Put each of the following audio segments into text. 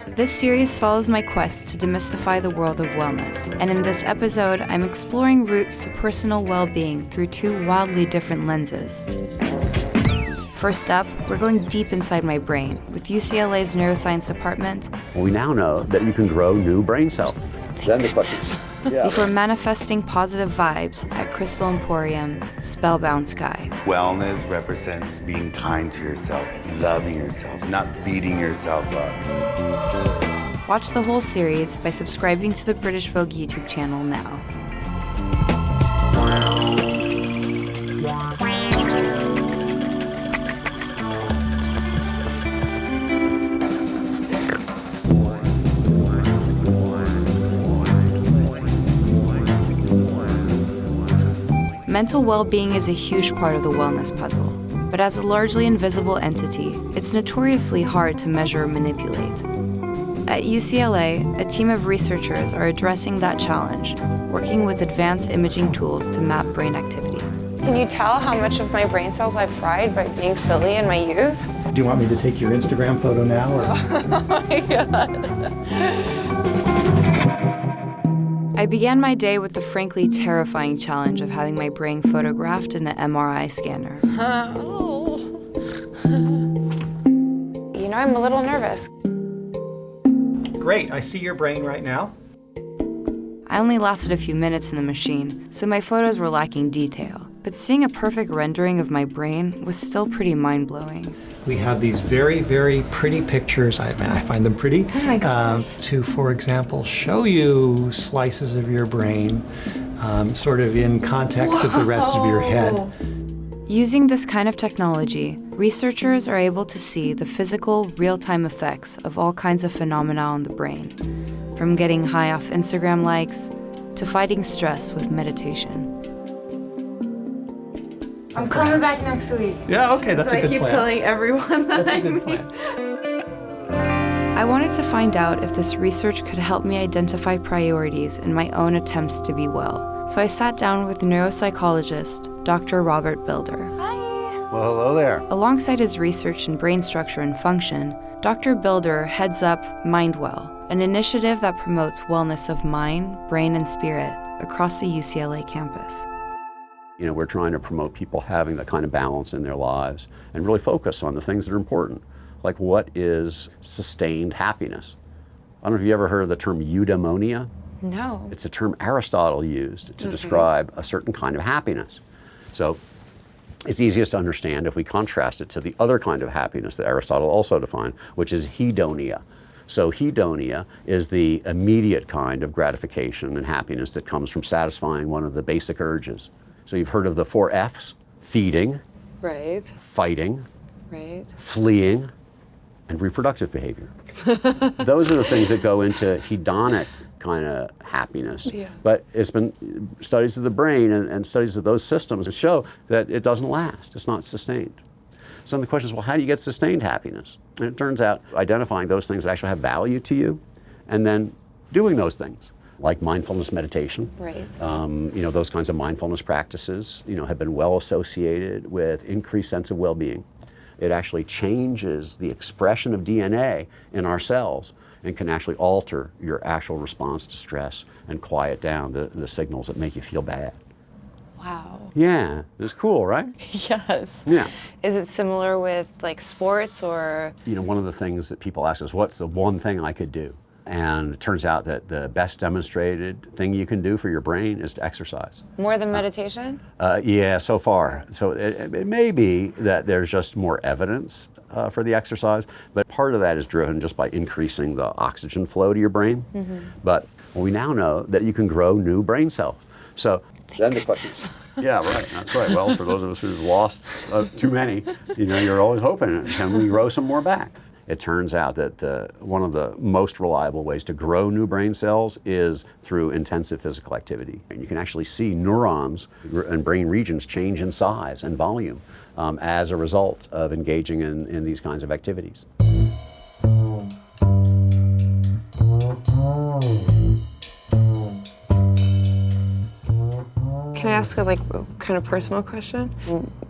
This series follows my quest to demystify the world of wellness, and in this episode, I'm exploring routes to personal well-being through two wildly different lenses. First up, we're going deep inside my brain with UCLA's neuroscience department. We now know that you can grow new brain cells. Then the questions. Yeah. Before manifesting positive vibes at Crystal Emporium, Spellbound Sky. Wellness represents being kind to yourself, loving yourself, not beating yourself up. Watch the whole series by subscribing to the British Vogue YouTube channel now. Mental well-being is a huge part of the wellness puzzle, but as a largely invisible entity, it's notoriously hard to measure or manipulate. At UCLA, a team of researchers are addressing that challenge, working with advanced imaging tools to map brain activity. Can you tell how much of my brain cells I've fried by being silly in my youth? Do you want me to take your Instagram photo now? Or? Oh my God. I began my day with the frankly terrifying challenge of having my brain photographed in an MRI scanner. You know, I'm a little nervous. Great, I see your brain right now. I only lasted a few minutes in the machine, so my photos were lacking detail. But seeing a perfect rendering of my brain was still pretty mind-blowing. We have these very, very pretty pictures. I find them pretty. Oh my God. To, for example, show you slices of your brain, sort of in context of the rest of your head. Using this kind of technology, researchers are able to see the physical, real-time effects of all kinds of phenomena on the brain, from getting high off Instagram likes to fighting stress with meditation. I'm coming back next week. Yeah, okay, that's a good plan. So I keep telling everyone that That's a good plan. I wanted to find out if this research could help me identify priorities in my own attempts to be well. So I sat down with neuropsychologist Dr. Robert Bilder. Hi. Well, hello there. Alongside his research in brain structure and function, Dr. Bilder heads up MindWell, an initiative that promotes wellness of mind, brain, and spirit across the UCLA campus. You know, we're trying to promote people having that kind of balance in their lives and really focus on the things that are important. Like, what is sustained happiness? I don't know if you ever heard of the term eudaimonia. No. It's a term Aristotle used to describe a certain kind of happiness. So it's easiest to understand if we contrast it to the other kind of happiness that Aristotle also defined, which is hedonia. So hedonia is the immediate kind of gratification and happiness that comes from satisfying one of the basic urges. So you've heard of the 4 F's: feeding, Right. fighting, Right. fleeing, and reproductive behavior. Those are the things that go into hedonic kind of happiness. Yeah. But it's been studies of the brain and studies of those systems that show that it doesn't last. It's not sustained. So then the question is, well, how do you get sustained happiness? And it turns out identifying those things that actually have value to you and then doing those things, like mindfulness meditation. Right. You know, those kinds of mindfulness practices, you know, have been well associated with increased sense of well-being. It actually changes the expression of DNA in our cells and can actually alter your actual response to stress and quiet down the signals that make you feel bad. Wow. Yeah, it's cool, right? Yes. Yeah. Is it similar with like sports or? You know, one of the things that people ask is, what's the one thing I could do? And it turns out that the best demonstrated thing you can do for your brain is to exercise. More than meditation? Yeah, so far. So it may be that there's just more evidence for the exercise, but part of that is driven just by increasing the oxygen flow to your brain. Mm-hmm. But we now know that you can grow new brain cells. So then the question is, yeah, right, that's right. Well, for those of us who've lost too many, you know, you're always hoping, can we grow some more back? It turns out that one of the most reliable ways to grow new brain cells is through intensive physical activity. And you can actually see neurons and brain regions change in size and volume as a result of engaging in these kinds of activities. Can I ask a kind of personal question?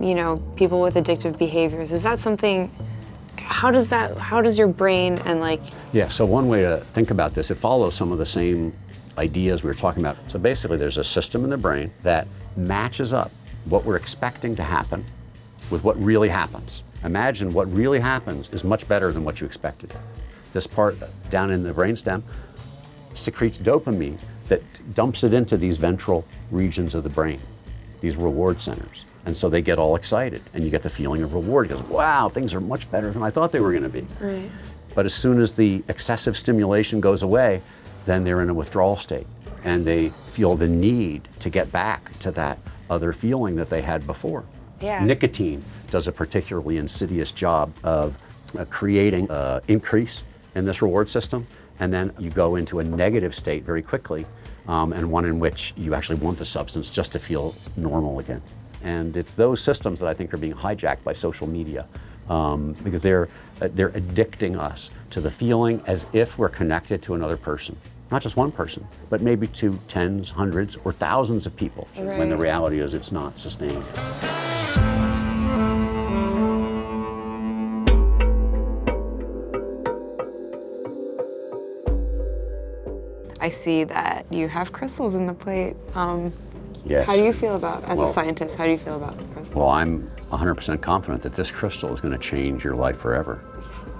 You know, people with addictive behaviors, is that something, how does your brain and like... Yeah, so one way to think about this, it follows some of the same ideas we were talking about. So basically there's a system in the brain that matches up what we're expecting to happen with what really happens. Imagine what really happens is much better than what you expected. This part down in the brainstem secretes dopamine that dumps it into these ventral regions of the brain, these reward centers. And so they get all excited and you get the feeling of reward. Because, wow, things are much better than I thought they were gonna be. Right. But as soon as the excessive stimulation goes away, then they're in a withdrawal state and they feel the need to get back to that other feeling that they had before. Yeah. Nicotine does a particularly insidious job of creating an increase in this reward system, and then you go into a negative state very quickly, and one in which you actually want the substance just to feel normal again. And it's those systems that I think are being hijacked by social media, because they're addicting us to the feeling as if we're connected to another person. Not just one person, but maybe to tens, hundreds, or thousands of people, when the reality is it's not sustained. I see that you have crystals in the plate. Yes. How do you feel about, as Well- a scientist, how do you feel about crystals? Well, I'm 100% confident that this crystal is going to change your life forever,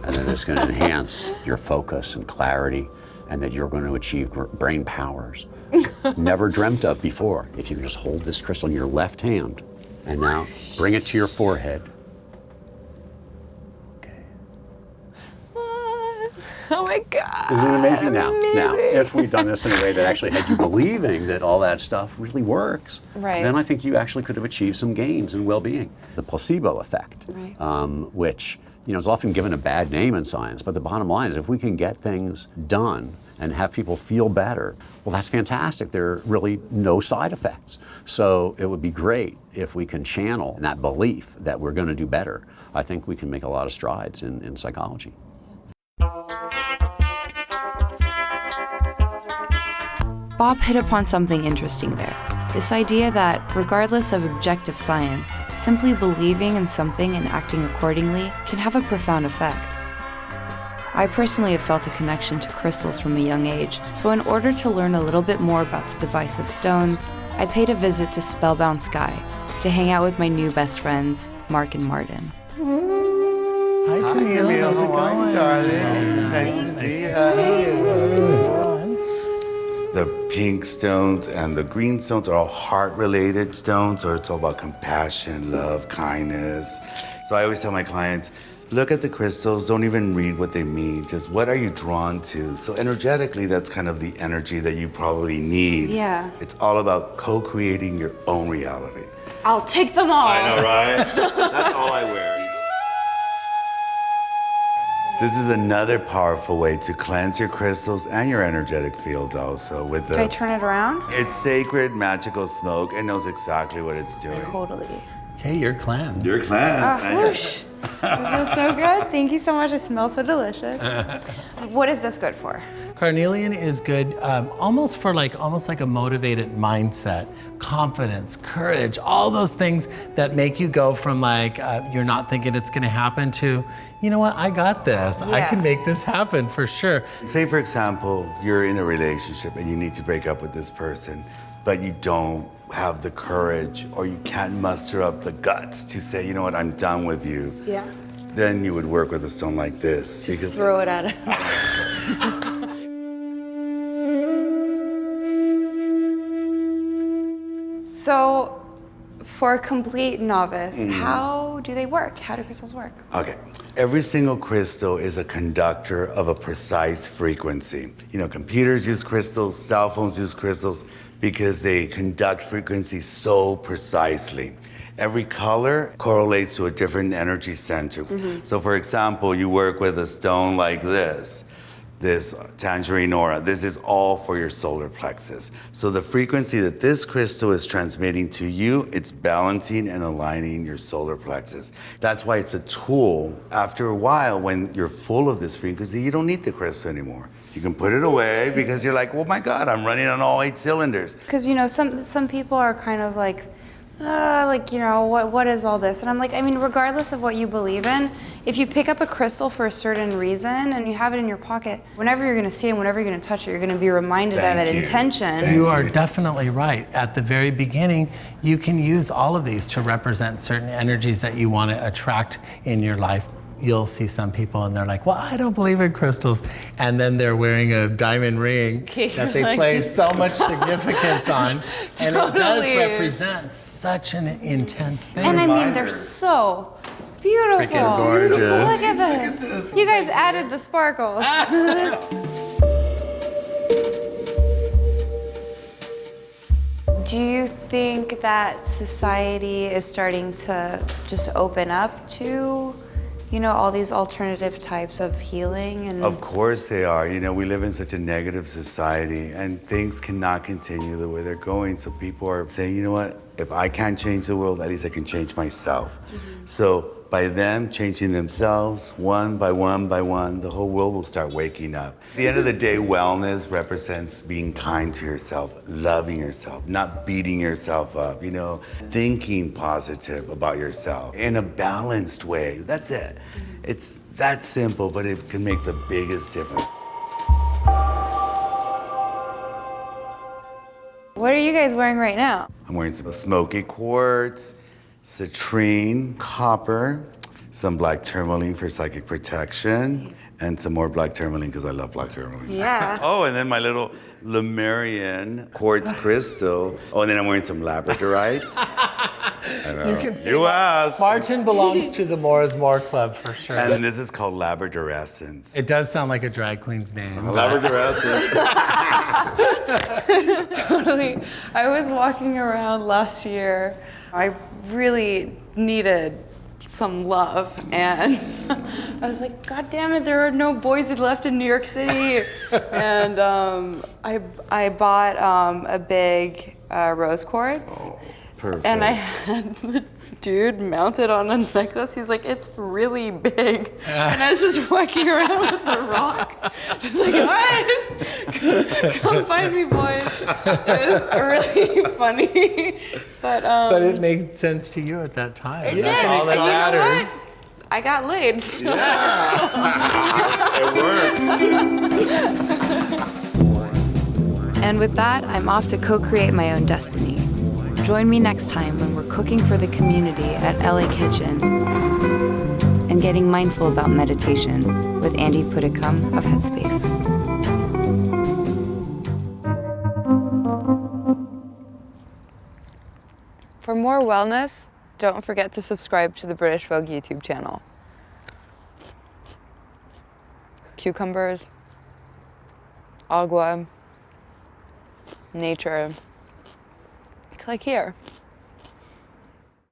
and that it's going to enhance your focus and clarity, and that you're going to achieve brain powers never dreamt of before. If you can just hold this crystal in your left hand, and now bring it to your forehead. Okay. Oh my God. Isn't it amazing? Now, Amazing. if we'd done this in a way that actually had you believing that all that stuff really works, Right. then I think you actually could have achieved some gains in well-being. The placebo effect, Right. which is often given a bad name in science, but the bottom line is if we can get things done and have people feel better, well, that's fantastic. There are really no side effects. So it would be great if we can channel that belief that we're going to do better. I think we can make a lot of strides in psychology. Bob hit upon something interesting there. This idea that, regardless of objective science, simply believing in something and acting accordingly can have a profound effect. I personally have felt a connection to crystals from a young age, so in order to learn a little bit more about the divisive stones, I paid a visit to Spellbound Sky to hang out with my new best friends, Mark and Martin. Hi, Camille. How's it going, darling? Nice to see you. The pink stones and the green stones are all heart-related stones, or it's all about compassion, love, kindness. So I always tell my clients, look at the crystals, don't even read what they mean, just what are you drawn to? So energetically, that's kind of the energy that you probably need. Yeah. It's all about co-creating your own reality. I'll take them all. I know, right? That's all I wear. This is another powerful way to cleanse your crystals and your energetic field also with Do I turn it around? It's sacred, magical smoke. It knows exactly what it's doing. Totally. Okay, you're cleansed. You're cleansed. and you're- Whoosh. It feels so good. Thank you so much. It smells so delicious. What is this good for? Carnelian is good almost like a motivated mindset, confidence, courage, all those things that make you go from you're not thinking it's gonna happen to, you know what, I got this. I can make this happen for sure. Say, for example, you're in a relationship and you need to break up with this person, but you don't have the courage or you can't muster up the guts to say, you know what, I'm done with you. Yeah. Then you would work with a stone like this. Just throw it at him. So, for a complete novice, how do they work? How do crystals work? Okay. Every single crystal is a conductor of a precise frequency. Computers use crystals, cell phones use crystals because they conduct frequency so precisely. Every color correlates to a different energy center. So for example, you work with a stone like this tangerine aura, this is all for your solar plexus. So the frequency that this crystal is transmitting to you, it's balancing and aligning your solar plexus. That's why it's a tool. After a while, when you're full of this frequency, you don't need the crystal anymore. You can put it away because you're like, oh my God, I'm running on all 8 cylinders. Because some people are kind of like like, you know, what is all this? And I'm like, I mean, regardless of what you believe in, if you pick up a crystal for a certain reason and you have it in your pocket, whenever you're gonna see it, whenever you're gonna touch it, you're gonna be reminded of that intention. You are definitely right. At the very beginning, you can use all of these to represent certain energies that you want to attract in your life. You'll see some people and they're like, well, I don't believe in crystals. And then they're wearing a diamond ring that they place so much significance on. And it does represent such an intense thing. And I mean, they're so beautiful. Freaking gorgeous. Look at this. You guys added the sparkles. Do you think that society is starting to just open up to, you know, all these alternative types of healing? And Of course they are. You know, we live in such a negative society and things cannot continue the way they're going. So people are saying, you know what, if I can't change the world, at least I can change myself. So by them changing themselves, one by one by one, the whole world will start waking up. At the end of the day, wellness represents being kind to yourself, loving yourself, not beating yourself up, you know, thinking positive about yourself in a balanced way. That's it. It's that simple, but it can make the biggest difference. what are you guys wearing right now? I'm wearing some smoky quartz, citrine, copper, some black tourmaline for psychic protection, and some more black tourmaline because I love black tourmaline. Yeah. Oh, and then my little Lemurian quartz crystal. Oh, and then I'm wearing some labradorite. I know. You can see You asked. Martin belongs to the More is More Club for sure. And this is called labradorescence. It does sound like a drag queen's name. Labradorescence. Totally. I was walking around last year. I really needed some love, and I was like, God damn it, there are no boys left in New York City. And I bought a big rose quartz. Oh, perfect. And I had the dude mounted on a necklace. He's like, it's really big. And I was just walking around with the rock. I was like, all right, come find me, boys. It was really funny. But it made sense to you at that time. It That's did. all that And you know matters. what? I got laid. So. It worked. And with that, I'm off to co-create my own destiny. Join me next time when we're cooking for the community at LA Kitchen and getting mindful about meditation with Andy Puddicombe of Headspace. For more wellness, don't forget to subscribe to the British Vogue YouTube channel. Cucumbers, agua, nature. Click here.